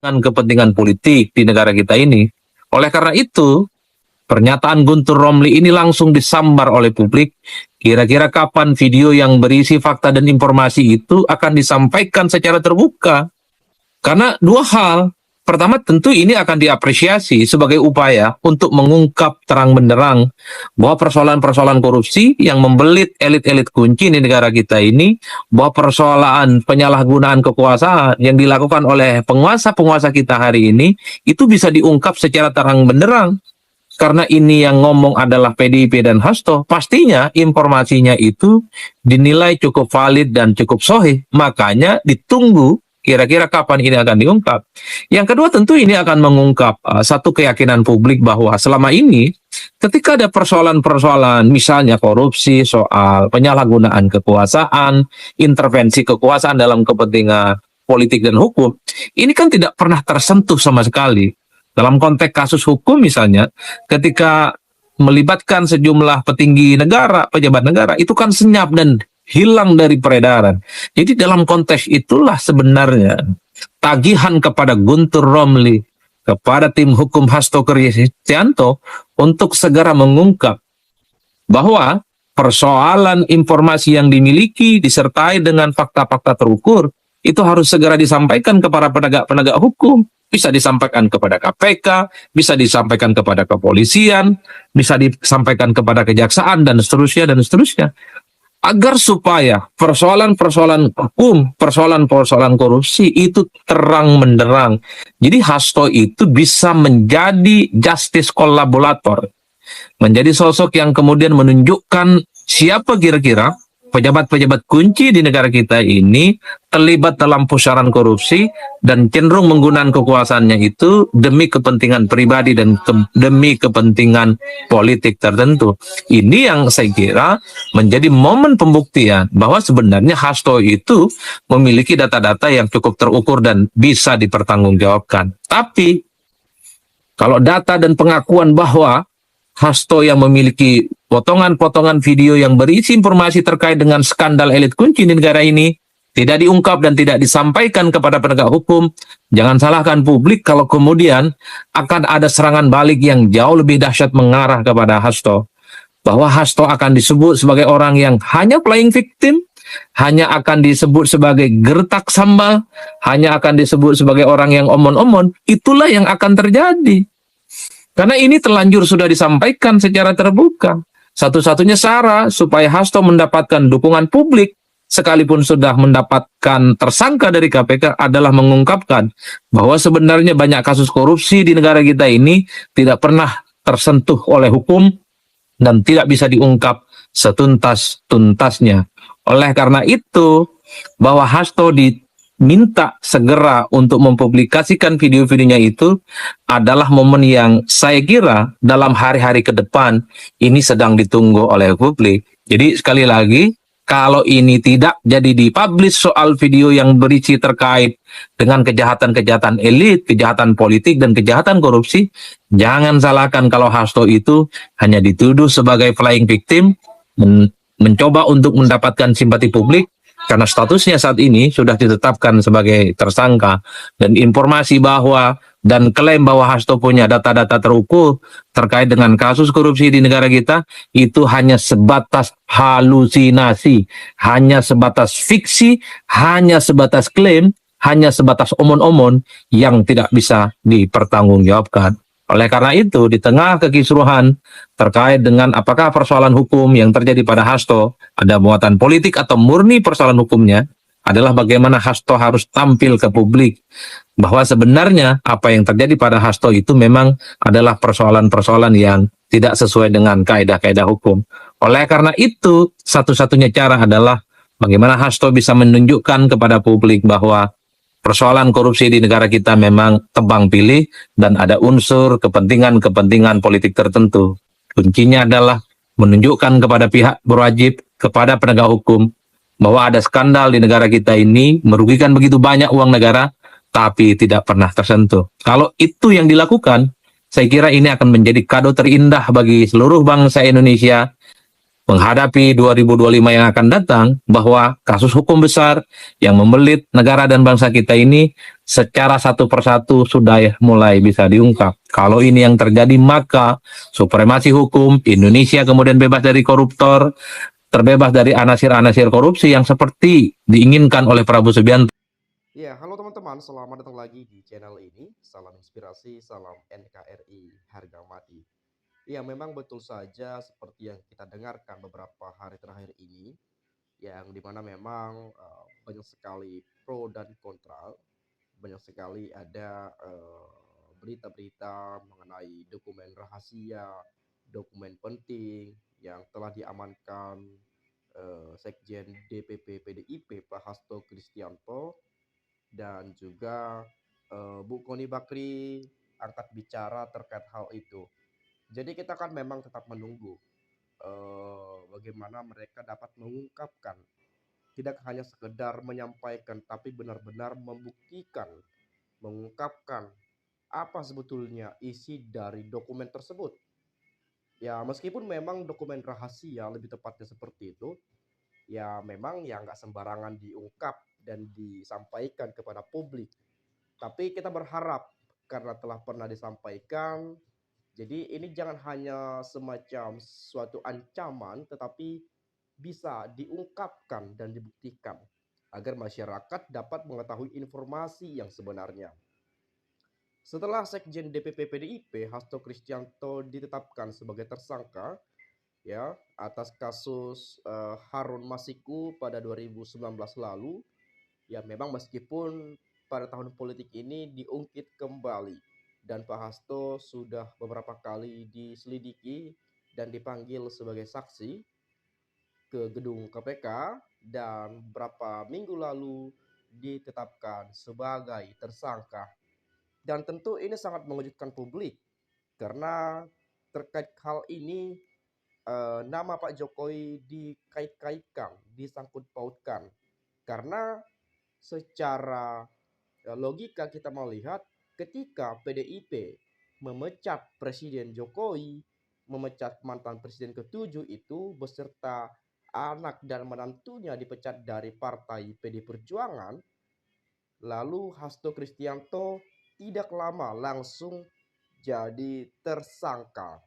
dengan kepentingan politik di negara kita ini. Oleh karena itu, pernyataan Guntur Romli ini langsung disambar oleh publik. Kira-kira kapan video yang berisi fakta dan informasi itu akan disampaikan secara terbuka? Karena dua hal. Pertama, tentu ini akan diapresiasi sebagai upaya untuk mengungkap terang benderang bahwa persoalan-persoalan korupsi yang membelit elit-elit kunci di negara kita ini, bahwa persoalan penyalahgunaan kekuasaan yang dilakukan oleh penguasa-penguasa kita hari ini, itu bisa diungkap secara terang benderang. Karena ini yang ngomong adalah PDIP dan Hasto, pastinya informasinya itu dinilai cukup valid dan cukup sahih. Makanya ditunggu kira-kira kapan ini akan diungkap. Yang kedua, tentu ini akan mengungkap satu keyakinan publik bahwa selama ini ketika ada persoalan-persoalan misalnya korupsi, soal penyalahgunaan kekuasaan, intervensi kekuasaan dalam kepentingan politik dan hukum, ini kan tidak pernah tersentuh sama sekali. Dalam konteks kasus hukum misalnya, ketika melibatkan sejumlah petinggi negara, pejabat negara, itu kan senyap dan hilang dari peredaran. Jadi dalam konteks itulah sebenarnya tagihan kepada Guntur Romli, kepada tim hukum Hasto Kristianto untuk segera mengungkap bahwa persoalan informasi yang dimiliki disertai dengan fakta-fakta terukur itu harus segera disampaikan kepada penegak-penegak hukum. Bisa disampaikan kepada KPK, bisa disampaikan kepada kepolisian, bisa disampaikan kepada kejaksaan, dan seterusnya, dan seterusnya. Agar supaya persoalan-persoalan hukum, persoalan-persoalan korupsi itu terang menderang. Jadi Hasto itu bisa menjadi justice kolaborator, menjadi sosok yang kemudian menunjukkan siapa kira-kira pejabat-pejabat kunci di negara kita ini terlibat dalam pusaran korupsi dan cenderung menggunakan kekuasaannya itu demi kepentingan pribadi dan demi kepentingan politik tertentu. Ini yang saya kira menjadi momen pembuktian bahwa sebenarnya Hasto itu memiliki data-data yang cukup terukur dan bisa dipertanggungjawabkan. Tapi kalau data dan pengakuan bahwa Hasto yang memiliki potongan-potongan video yang berisi informasi terkait dengan skandal elit kunci di negara ini tidak diungkap dan tidak disampaikan kepada penegak hukum, jangan salahkan publik kalau kemudian akan ada serangan balik yang jauh lebih dahsyat mengarah kepada Hasto. Bahwa Hasto akan disebut sebagai orang yang hanya playing victim, hanya akan disebut sebagai gertak sambal, hanya akan disebut sebagai orang yang omon-omon. Itulah yang akan terjadi. Karena ini terlanjur sudah disampaikan secara terbuka. Satu-satunya cara supaya Hasto mendapatkan dukungan publik, sekalipun sudah mendapatkan tersangka dari KPK, adalah mengungkapkan bahwa sebenarnya banyak kasus korupsi di negara kita ini tidak pernah tersentuh oleh hukum dan tidak bisa diungkap setuntas-tuntasnya. Oleh karena itu, bahwa Hasto diminta segera untuk mempublikasikan video-videonya itu adalah momen yang saya kira dalam hari-hari ke depan ini sedang ditunggu oleh publik. Jadi sekali lagi, kalau ini tidak jadi dipublish soal video yang berisi terkait dengan kejahatan-kejahatan elit, kejahatan politik, dan kejahatan korupsi, jangan salahkan kalau Hasto itu hanya dituduh sebagai flying victim, mencoba untuk mendapatkan simpati publik, karena statusnya saat ini sudah ditetapkan sebagai tersangka, dan informasi bahwa dan klaim bahwa Hasto punya data-data terukur terkait dengan kasus korupsi di negara kita itu hanya sebatas halusinasi, hanya sebatas fiksi, hanya sebatas klaim, hanya sebatas omon-omon yang tidak bisa dipertanggungjawabkan. Oleh karena itu, di tengah kekisruhan terkait dengan apakah persoalan hukum yang terjadi pada Hasto ada muatan politik atau murni persoalan hukumnya, adalah bagaimana Hasto harus tampil ke publik bahwa sebenarnya apa yang terjadi pada Hasto itu memang adalah persoalan-persoalan yang tidak sesuai dengan kaidah-kaidah hukum. Oleh karena itu, satu-satunya cara adalah bagaimana Hasto bisa menunjukkan kepada publik bahwa persoalan korupsi di negara kita memang tebang pilih dan ada unsur kepentingan-kepentingan politik tertentu. Kuncinya adalah menunjukkan kepada pihak berwajib, kepada penegak hukum, bahwa ada skandal di negara kita ini merugikan begitu banyak uang negara, tapi tidak pernah tersentuh. Kalau itu yang dilakukan, saya kira ini akan menjadi kado terindah bagi seluruh bangsa Indonesia menghadapi 2025 yang akan datang, bahwa kasus hukum besar yang membelit negara dan bangsa kita ini secara satu persatu sudah mulai bisa diungkap. Kalau ini yang terjadi, maka supremasi hukum Indonesia kemudian bebas dari koruptor, terbebas dari anasir-anasir korupsi yang seperti diinginkan oleh Prabowo Subianto. Ya, halo teman-teman, selamat datang lagi di channel ini. Salam inspirasi, salam NKRI, harga mati. Ya, memang betul saja seperti yang kita dengarkan beberapa hari terakhir ini, yang dimana memang banyak sekali pro dan kontra, banyak sekali ada berita-berita mengenai dokumen rahasia, dokumen penting yang telah diamankan Sekjen DPP PDIP Pak Hasto Kristianto dan juga Bu Koni Bakri angkat bicara terkait hal itu. Jadi kita kan memang tetap menunggu bagaimana mereka dapat mengungkapkan, tidak hanya sekedar menyampaikan, tapi benar-benar membuktikan, mengungkapkan apa sebetulnya isi dari dokumen tersebut. Ya meskipun memang dokumen rahasia lebih tepatnya seperti itu, ya memang ya nggak sembarangan diungkap dan disampaikan kepada publik. Tapi kita berharap karena telah pernah disampaikan, jadi ini jangan hanya semacam suatu ancaman, tetapi bisa diungkapkan dan dibuktikan agar masyarakat dapat mengetahui informasi yang sebenarnya. Setelah Sekjen DPP PDIP Hasto Kristianto ditetapkan sebagai tersangka ya atas kasus Harun Masiku pada 2019 lalu, ya memang meskipun pada tahun politik ini diungkit kembali dan Pak Hasto sudah beberapa kali diselidiki dan dipanggil sebagai saksi ke gedung KPK dan beberapa minggu lalu ditetapkan sebagai tersangka. Dan tentu ini sangat mengejutkan publik karena terkait hal ini nama Pak Jokowi dikait-kaitkan, disangkut pautkan. Karena secara logika kita melihat ketika PDIP memecat Presiden Jokowi, memecat mantan Presiden ke-7 itu beserta anak dan menantunya dipecat dari partai PD Perjuangan, lalu Hasto Kristianto tidak lama langsung jadi tersangka.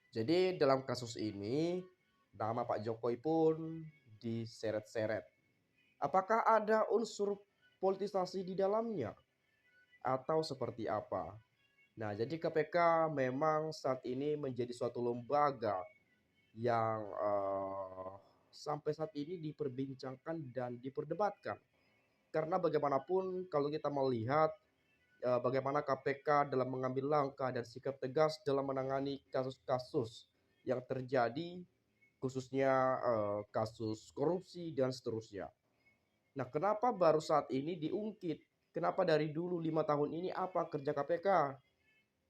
Jadi dalam kasus ini nama Pak Jokowi pun diseret-seret. Apakah ada unsur politisasi di dalamnya atau seperti apa? Nah, jadi KPK memang saat ini menjadi suatu lembaga yang sampai saat ini diperbincangkan dan diperdebatkan. Karena bagaimanapun kalau kita melihat bagaimana KPK dalam mengambil langkah dan sikap tegas dalam menangani kasus-kasus yang terjadi, khususnya kasus korupsi dan seterusnya. Nah, kenapa baru saat ini diungkit? Kenapa dari dulu 5 tahun ini apa kerja KPK?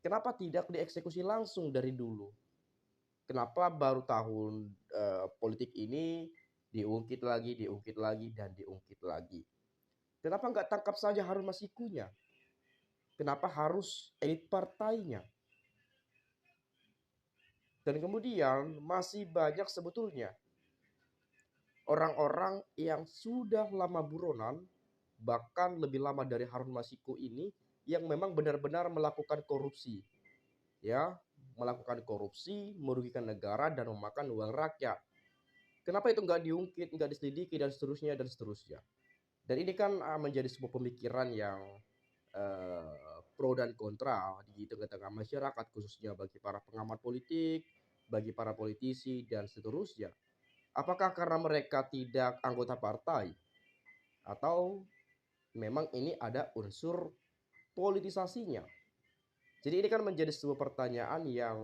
Kenapa tidak dieksekusi langsung dari dulu? Kenapa baru tahun politik ini diungkit lagi, dan diungkit lagi? Kenapa nggak tangkap saja Harun Masikunya? Kenapa harus elit partainya? Dan kemudian masih banyak sebetulnya orang-orang yang sudah lama buronan, bahkan lebih lama dari Harun Masiku ini, yang memang benar-benar melakukan korupsi, ya, melakukan korupsi, merugikan negara dan memakan uang rakyat. Kenapa itu nggak diungkit, nggak diselidiki dan seterusnya dan seterusnya. Dan ini kan menjadi sebuah pemikiran yang pro dan kontra di tengah-tengah masyarakat, khususnya bagi para pengamat politik, bagi para politisi dan seterusnya. Apakah karena mereka tidak anggota partai atau memang ini ada unsur politisasinya? Jadi ini kan menjadi sebuah pertanyaan yang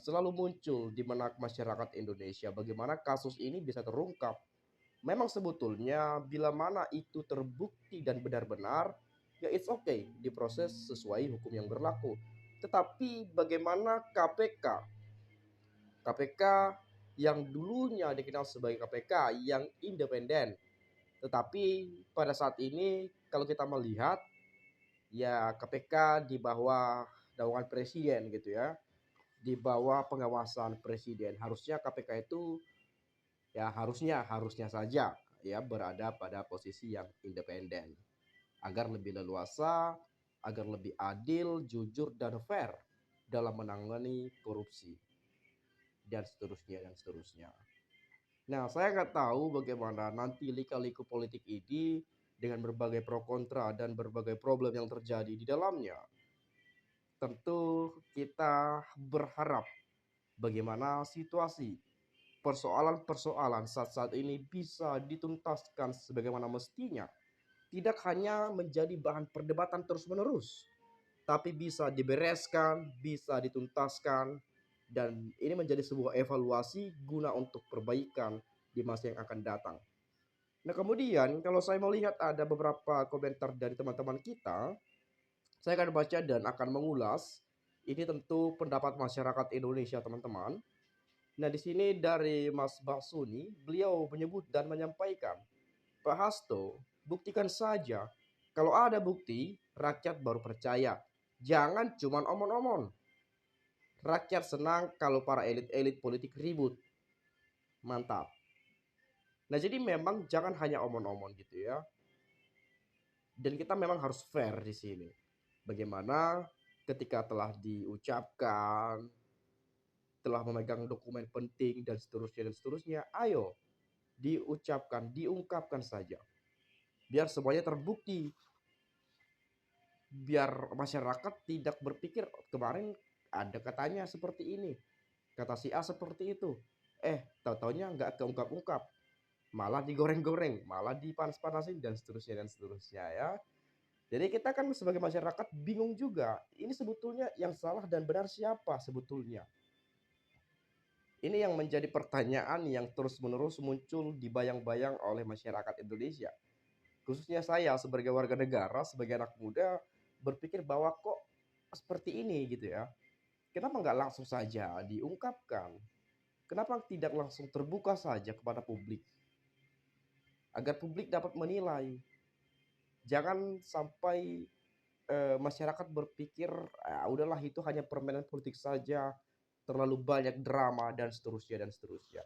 selalu muncul di benak masyarakat Indonesia. Bagaimana kasus ini bisa terungkap? Memang sebetulnya bila mana itu terbukti dan benar-benar, ya it's okay, diproses sesuai hukum yang berlaku. Tetapi bagaimana KPK? KPK yang dulunya dikenal sebagai KPK yang independen, tetapi pada saat ini kalau kita melihat ya KPK di bawah naungan presiden gitu ya, di bawah pengawasan presiden. Harusnya KPK itu ya harusnya saja ya berada pada posisi yang independen. agar lebih leluasa, agar lebih adil, jujur, dan fair dalam menangani korupsi, dan seterusnya, dan seterusnya. Nah, saya nggak tahu bagaimana nanti lika-liku politik ini dengan berbagai pro kontra dan berbagai problem yang terjadi di dalamnya. Tentu kita berharap bagaimana situasi persoalan-persoalan saat-saat ini bisa dituntaskan sebagaimana mestinya. Tidak hanya menjadi bahan perdebatan terus-menerus, tapi bisa dibereskan, bisa dituntaskan, dan ini menjadi sebuah evaluasi guna untuk perbaikan di masa yang akan datang. Nah, kemudian kalau saya melihat ada beberapa komentar dari teman-teman kita, saya akan baca dan akan mengulas. Ini tentu pendapat masyarakat Indonesia, teman-teman. Nah, di sini dari Mas Basuni, beliau menyebut dan menyampaikan, Pak Hasto, buktikan saja. Kalau ada bukti, rakyat baru percaya. Jangan cuma omong-omong. Rakyat senang kalau para elit-elit politik ribut. Mantap. Nah, jadi memang jangan hanya omong-omong gitu ya. Dan kita memang harus fair di sini. Bagaimana ketika telah diucapkan, telah memegang dokumen penting dan seterusnya, ayo diucapkan, diungkapkan saja. Biar semuanya terbukti. Biar masyarakat tidak berpikir kemarin ada katanya seperti ini, kata si A seperti itu. Tahu-taunya nggak keungkap-ungkap, malah digoreng-goreng, malah dipanas-panasin dan seterusnya ya. Jadi kita kan sebagai masyarakat bingung juga. Ini sebetulnya yang salah dan benar siapa sebetulnya? Ini yang menjadi pertanyaan yang terus-menerus muncul di bayang-bayang oleh masyarakat Indonesia. Khususnya saya sebagai warga negara, sebagai anak muda, berpikir bahwa kok seperti ini gitu ya. Kenapa nggak langsung saja diungkapkan? Kenapa tidak langsung terbuka saja kepada publik? Agar publik dapat menilai. Jangan sampai masyarakat berpikir, udahlah itu hanya permainan politik saja, terlalu banyak drama dan seterusnya dan seterusnya.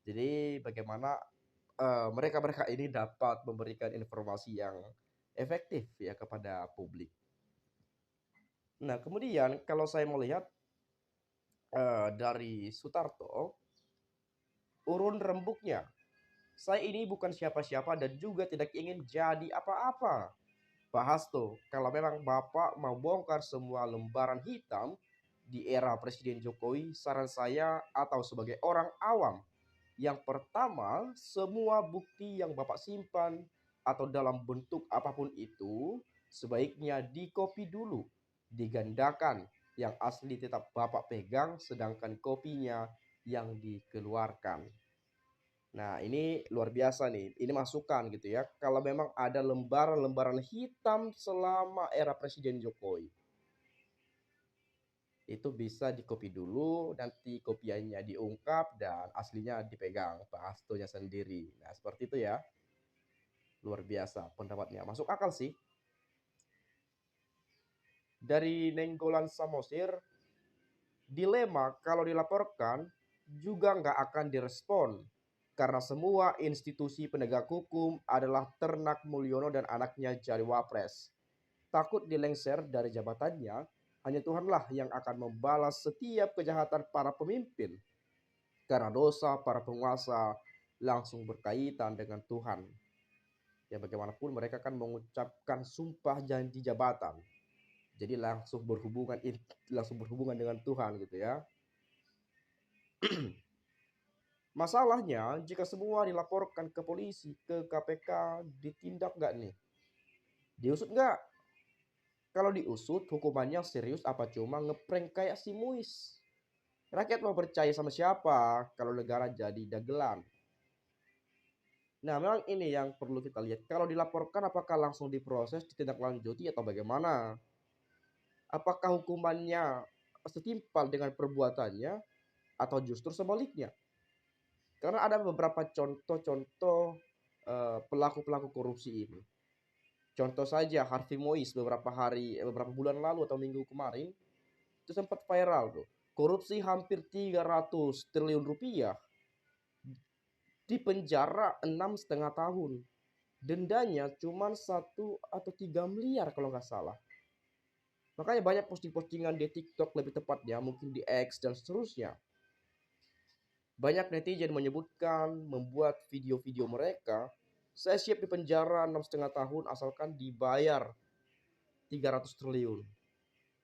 Jadi bagaimana mereka-mereka ini dapat memberikan informasi yang efektif ya kepada publik. Nah, kemudian kalau saya melihat dari Sutarto, urun rembuknya. Saya ini bukan siapa-siapa dan juga tidak ingin jadi apa-apa. Pak Hasto, kalau memang Bapak mau bongkar semua lembaran hitam di era Presiden Jokowi, saran saya atau sebagai orang awam, yang pertama, semua bukti yang Bapak simpan atau dalam bentuk apapun itu, sebaiknya dikopi dulu, digandakan, yang asli tetap Bapak pegang, sedangkan kopinya yang dikeluarkan. Nah, ini luar biasa nih. Ini masukan gitu ya. Kalau memang ada lembaran-lembaran hitam selama era Presiden Jokowi, itu bisa dikopi dulu, nanti kopiannya diungkap dan aslinya dipegang Pak Hastonya sendiri. Nah, seperti itu ya. Luar biasa pendapatnya. Masuk akal sih. Dari Nenggolan Samosir, dilema kalau dilaporkan juga nggak akan direspon. Karena semua institusi penegak hukum adalah ternak Mulyono dan anaknya jadi wapres. Takut dilengser dari jabatannya, hanya Tuhanlah yang akan membalas setiap kejahatan para pemimpin. Karena dosa para penguasa langsung berkaitan dengan Tuhan. Ya bagaimanapun mereka kan mengucapkan sumpah janji jabatan. Jadi langsung berhubungan dengan Tuhan gitu ya. Masalahnya jika semua dilaporkan ke polisi, ke KPK, ditindak nggak nih? Diusut nggak? Kalau diusut hukumannya serius apa cuma ngeprank kayak si Muis? Rakyat mau percaya sama siapa kalau negara jadi dagelan? Nah, memang ini yang perlu kita lihat. Kalau dilaporkan apakah langsung diproses, ditindaklanjuti atau bagaimana? Apakah hukumannya setimpal dengan perbuatannya atau justru sebaliknya? Karena ada beberapa contoh-contoh pelaku-pelaku korupsi ini. Contoh saja Harvey Mois beberapa bulan lalu atau minggu kemarin itu sempat viral tuh. Korupsi hampir 300 triliun rupiah, di penjara 6,5 tahun. dendanya cuma 1 atau 3 miliar kalau nggak salah. Makanya banyak posting-postingan di TikTok, lebih tepatnya mungkin di X dan seterusnya. Banyak netizen menyebutkan membuat video-video mereka, saya siap di penjara 6,5 tahun asalkan dibayar 300 triliun.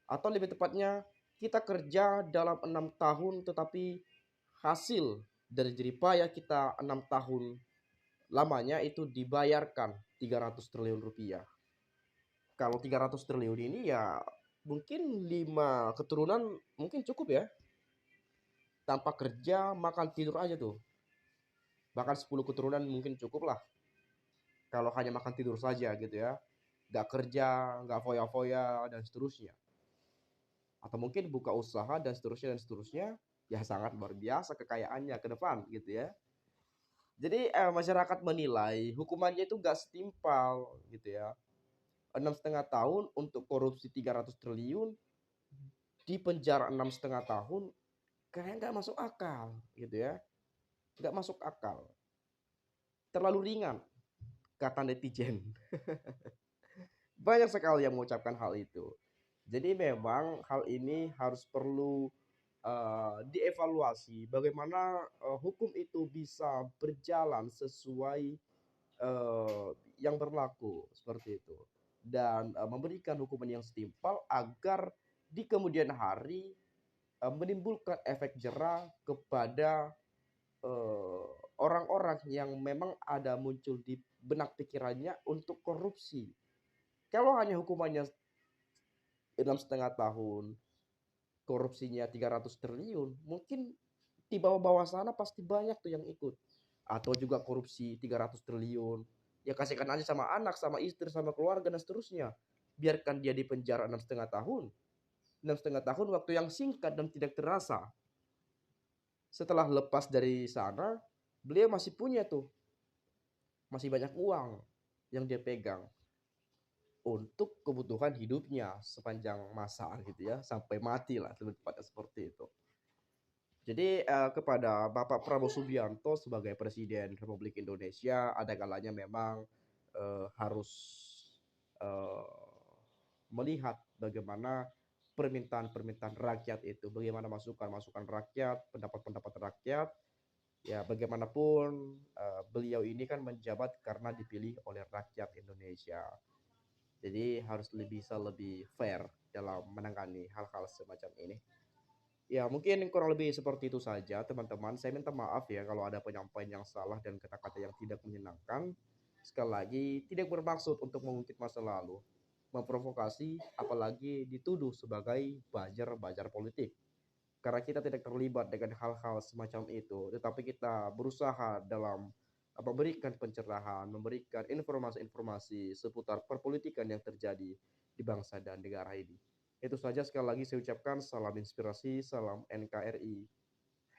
Atau lebih tepatnya, kita kerja dalam 6 tahun tetapi hasil dari jerih payah kita 6 tahun lamanya itu dibayarkan 300 triliun rupiah. Kalau 300 triliun ini ya mungkin 5 keturunan mungkin cukup ya. Tanpa kerja, makan tidur aja tuh. Bahkan 10 keturunan mungkin cukup lah. Kalau hanya makan tidur saja gitu ya. Nggak kerja, nggak foya-foya dan seterusnya. Atau mungkin buka usaha dan seterusnya dan seterusnya. Ya sangat luar biasa kekayaannya ke depan gitu ya. Jadi masyarakat menilai hukumannya itu nggak setimpal gitu ya. 6,5 tahun untuk korupsi 300 triliun, di penjara 6,5 tahun, kayak nggak masuk akal gitu ya. Nggak masuk akal. Terlalu ringan, kata netizen. Banyak sekali yang mengucapkan hal itu. Jadi memang hal ini harus perlu dievaluasi bagaimana hukum itu bisa berjalan sesuai yang berlaku seperti itu, dan memberikan hukuman yang setimpal agar di kemudian hari menimbulkan efek jera kepada eh, orang-orang yang memang ada muncul di benak pikirannya untuk korupsi. Kalau hanya hukumannya 6,5 tahun, korupsinya 300 triliun, mungkin di bawah-bawah sana pasti banyak tuh yang ikut. Atau juga korupsi 300 triliun. Ya kasihkan aja sama anak, sama istri, sama keluarga dan seterusnya. Biarkan dia di penjara 6,5 tahun. 6,5 tahun waktu yang singkat dan tidak terasa. Setelah lepas dari sana, beliau masih punya tuh, masih banyak uang yang dia pegang untuk kebutuhan hidupnya sepanjang masa gitu ya, sampai mati lah lebih tepatnya seperti itu. Jadi kepada Bapak Prabowo Subianto sebagai Presiden Republik Indonesia, ada kalanya memang harus eh, melihat bagaimana permintaan-permintaan rakyat itu, bagaimana masukan-masukan rakyat, pendapat-pendapat rakyat. Ya bagaimanapun beliau ini kan menjabat karena dipilih oleh rakyat Indonesia. Jadi harus bisa lebih fair dalam menangani hal-hal semacam ini. Ya, mungkin kurang lebih seperti itu saja, teman-teman. Saya minta maaf ya kalau ada penyampaian yang salah dan kata-kata yang tidak menyenangkan. Sekali lagi, tidak bermaksud untuk mengungkit masa lalu, memprovokasi, apalagi dituduh sebagai buzzer-buzzer politik. Karena kita tidak terlibat dengan hal-hal semacam itu, tetapi kita berusaha dalam memberikan pencerahan, memberikan informasi-informasi seputar perpolitikan yang terjadi di bangsa dan negara ini. Itu saja, sekali lagi saya ucapkan salam inspirasi, salam NKRI,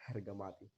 harga mati.